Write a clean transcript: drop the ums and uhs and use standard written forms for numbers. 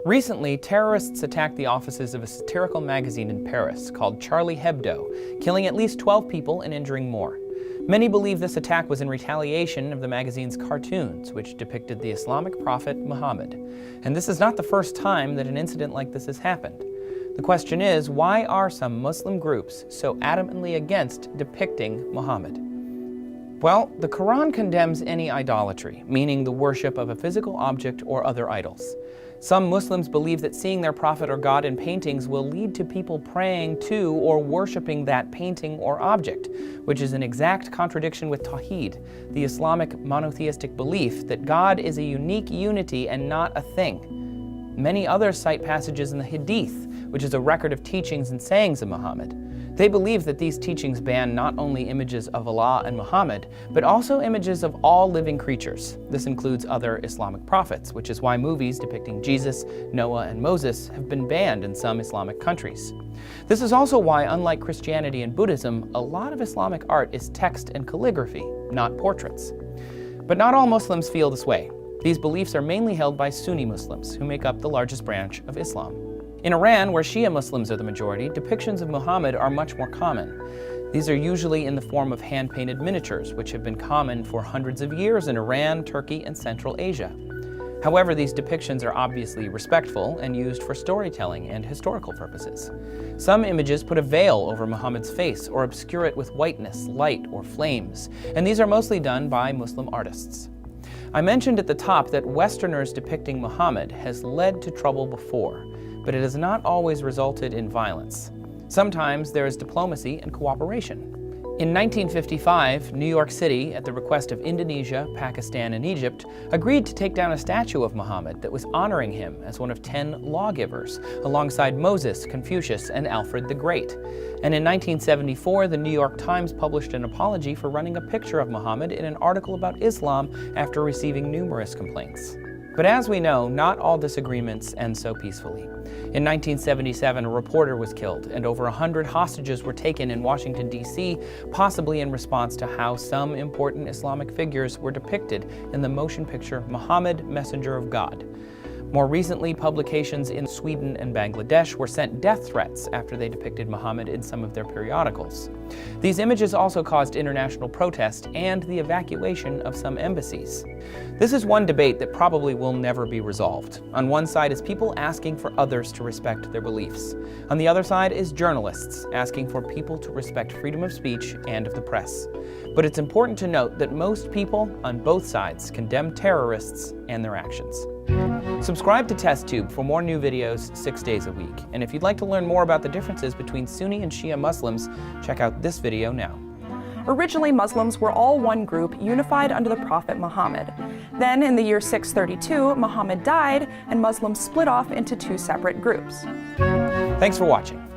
Recently, terrorists attacked the offices of a satirical magazine in Paris called Charlie Hebdo, killing at least 12 people and injuring more. Many believe this attack was in retaliation of the magazine's cartoons, which depicted the Islamic prophet Muhammad. And this is not the first time that an incident like this has happened. The question is, why are some Muslim groups so adamantly against depicting Muhammad? Well, the Quran condemns any idolatry, meaning the worship of a physical object or other idols. Some Muslims believe that seeing their prophet or God in paintings will lead to people praying to or worshiping that painting or object, which is an exact contradiction with Tawheed, the Islamic monotheistic belief that God is a unique unity and not a thing. Many others cite passages in the Hadith, which is a record of teachings and sayings of Muhammad. They believe that these teachings ban not only images of Allah and Muhammad, but also images of all living creatures. This includes other Islamic prophets, which is why movies depicting Jesus, Noah, and Moses have been banned in some Islamic countries. This is also why, unlike Christianity and Buddhism, a lot of Islamic art is text and calligraphy, not portraits. But not all Muslims feel this way. These beliefs are mainly held by Sunni Muslims, who make up the largest branch of Islam. In Iran, where Shia Muslims are the majority, depictions of Muhammad are much more common. These are usually in the form of hand-painted miniatures, which have been common for hundreds of years in Iran, Turkey, and Central Asia. However, these depictions are obviously respectful and used for storytelling and historical purposes. Some images put a veil over Muhammad's face or obscure it with whiteness, light, or flames, and these are mostly done by Muslim artists. I mentioned at the top that Westerners depicting Muhammad has led to trouble before, but it has not always resulted in violence. Sometimes there is diplomacy and cooperation. In 1955, New York City, at the request of Indonesia, Pakistan, and Egypt, agreed to take down a statue of Muhammad that was honoring him as one of 10 lawgivers, alongside Moses, Confucius, and Alfred the Great. And in 1974, the New York Times published an apology for running a picture of Muhammad in an article about Islam after receiving numerous complaints. But as we know, not all disagreements end so peacefully. In 1977, a reporter was killed, and over 100 hostages were taken in Washington, D.C., possibly in response to how some important Islamic figures were depicted in the motion picture Muhammad, Messenger of God. More recently, publications in Sweden and Bangladesh were sent death threats after they depicted Muhammad in some of their periodicals. These images also caused international protest and the evacuation of some embassies. This is one debate that probably will never be resolved. On one side is people asking for others to respect their beliefs. On the other side is journalists asking for people to respect freedom of speech and of the press. But it's important to note that most people on both sides condemn terrorists and their actions. Subscribe to TestTube for more new videos 6 days a week. And if you'd like to learn more about the differences between Sunni and Shia Muslims, check out this video now. Originally, Muslims were all one group, unified under the Prophet Muhammad. Then, in the year 632, Muhammad died, and Muslims split off into two separate groups. Thanks for watching.